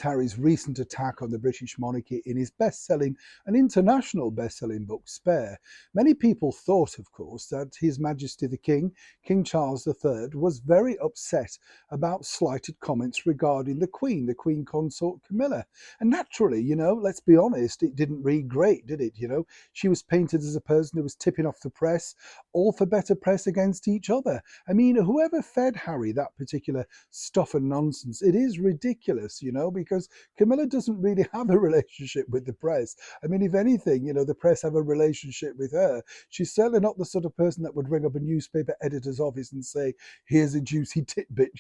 Harry's recent attack on the British monarchy in his best-selling and international best-selling book, Spare. Many people thought, of course, that His Majesty the King, King Charles III, was very upset about slighted comments regarding the Queen Consort Camilla. And naturally, let's be honest, it didn't read great, did it? She was painted as a person who was tipping off the press, all for better press against each other. I mean, whoever fed Harry that particular stuff and nonsense, it is ridiculous, because Camilla doesn't really have a relationship with the press. I mean, if anything, the press have a relationship with her. She's certainly not the sort of person that would ring up a newspaper editor's office and say, here's a juicy tidbit,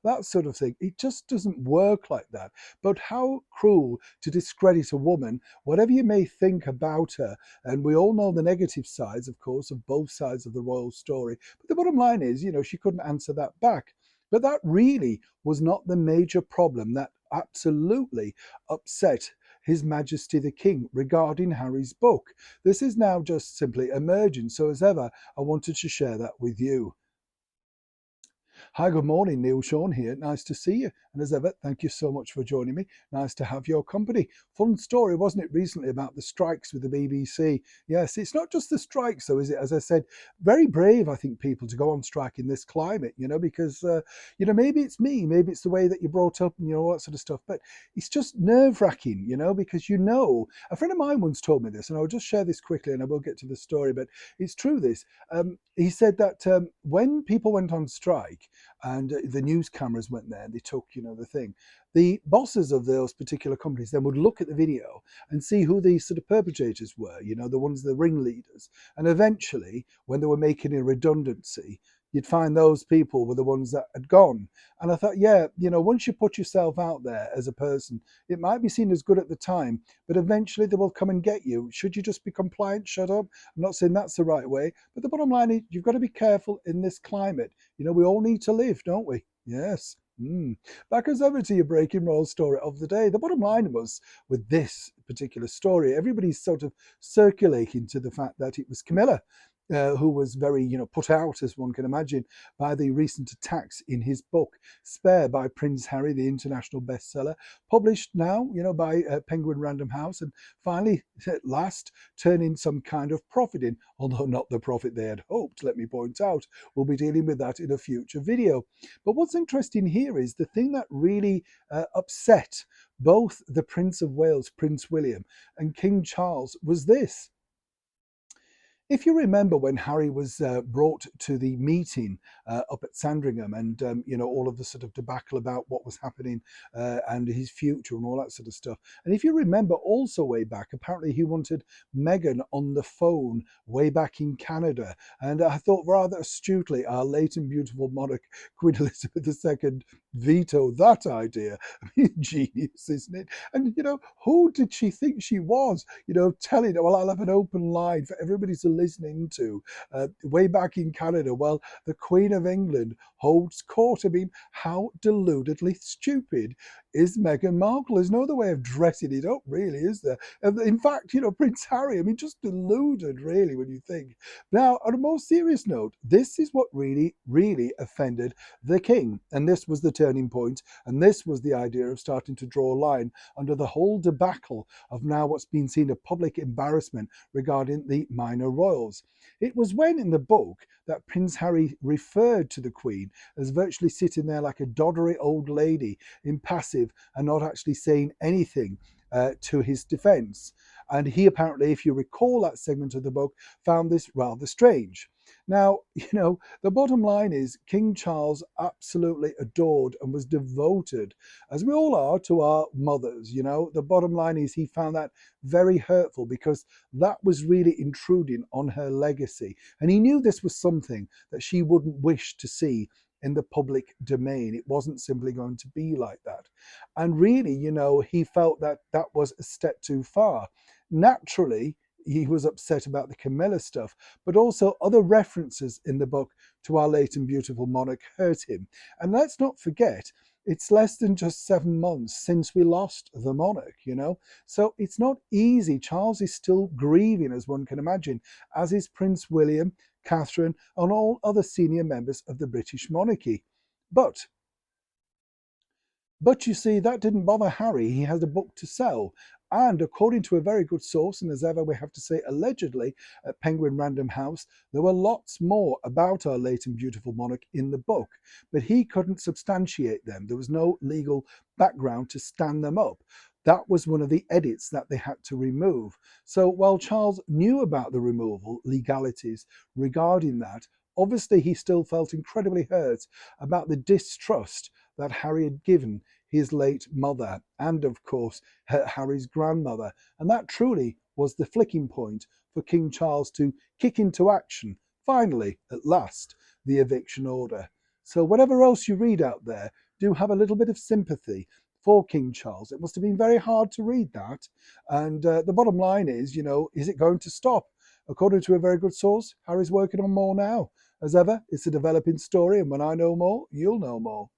that sort of thing. It just doesn't work like that. But how cruel to discredit a woman, whatever you may think about her. And we all know the negative sides, of course, of both sides of the royal story. But the bottom line is, she couldn't answer that back. But that really was not the major problem that absolutely upset His Majesty the King regarding Harry's book. This is now just simply emerging. So as ever, I wanted to share that with you. Hi, good morning, Neil. Shawn here. Nice to see you. And as ever, thank you so much for joining me. Nice to have your company. Fun story, wasn't it, recently about the strikes with the BBC? Yes, it's not just the strikes, though, is it? As I said, very brave, I think, people to go on strike in this climate, because, maybe it's me, maybe it's the way that you're brought up and, all that sort of stuff. But it's just nerve-wracking, because a friend of mine once told me this, and I'll just share this quickly and I will get to the story, but it's true this. He said that when people went on strike, and the news cameras went there and they took, the thing. The bosses of those particular companies then would look at the video and see who the sort of perpetrators were, the ones, the ringleaders. And eventually, when they were making a redundancy, you'd find those people were the ones that had gone. And I thought, yeah, once you put yourself out there as a person, it might be seen as good at the time, but eventually they will come and get you. Should you just be compliant, shut up? I'm not saying that's the right way, but the bottom line is you've got to be careful in this climate. We all need to live, don't we? Yes. Back as ever to your breaking roll story of the day. The bottom line was, with this particular story, everybody's sort of circulating to the fact that it was Camilla who was very, put out, as one can imagine, by the recent attacks in his book, Spare by Prince Harry, the international bestseller, published now, by Penguin Random House, and finally, at last, turning some kind of profit in, although not the profit they had hoped, let me point out. We'll be dealing with that in a future video. But what's interesting here is the thing that really upset both the Prince of Wales, Prince William, and King Charles was this. If you remember when Harry was brought to the meeting up at Sandringham and, all of the sort of debacle about what was happening and his future and all that sort of stuff. And if you remember also way back, apparently he wanted Meghan on the phone way back in Canada. And I thought rather astutely, our late and beautiful monarch, Queen Elizabeth II, vetoed that idea. I mean, genius, isn't it? And, who did she think she was? Telling her, well, I'll have an open line for everybody to listening to way back in Canada. Well, the Queen of England holds court. I mean, how deludedly stupid is Meghan Markle? There's no other way of dressing it up, really, is there? In fact, Prince Harry, I mean, just deluded, really, when you think. Now, on a more serious note, this is what really, really offended the king. And this was the turning point. And this was the idea of starting to draw a line under the whole debacle of now what's been seen a public embarrassment regarding the minor royals. It was when in the book that Prince Harry referred to the Queen as virtually sitting there like a doddery old lady, impassive and not actually saying anything to his defense. And he apparently, if you recall that segment of the book, found this rather strange. Now, the bottom line is King Charles absolutely adored and was devoted, as we all are, to our mothers. The bottom line is he found that very hurtful because that was really intruding on her legacy. And he knew this was something that she wouldn't wish to see in the public domain. It wasn't simply going to be like that. And really, he felt that that was a step too far. Naturally, he was upset about the Camilla stuff, but also other references in the book to our late and beautiful monarch hurt him. And let's not forget, it's less than just 7 months since we lost the monarch, So it's not easy. Charles is still grieving, as one can imagine, as is Prince William, Catherine, and all other senior members of the British monarchy. But But you see, that didn't bother Harry. He has a book to sell. And according to a very good source, and as ever we have to say allegedly, at Penguin Random House, there were lots more about our late and beautiful monarch in the book. But he couldn't substantiate them. There was no legal background to stand them up. That was one of the edits that they had to remove. So while Charles knew about the removal legalities regarding that, obviously he still felt incredibly hurt about the distrust that Harry had given his late mother and, of course, Harry's grandmother. And that truly was the flicking point for King Charles to kick into action, finally, at last, the eviction order. So, whatever else you read out there, do have a little bit of sympathy for King Charles. It must have been very hard to read that. And the bottom line is, is it going to stop? According to a very good source, Harry's working on more now. As ever, it's a developing story, and when I know more, you'll know more.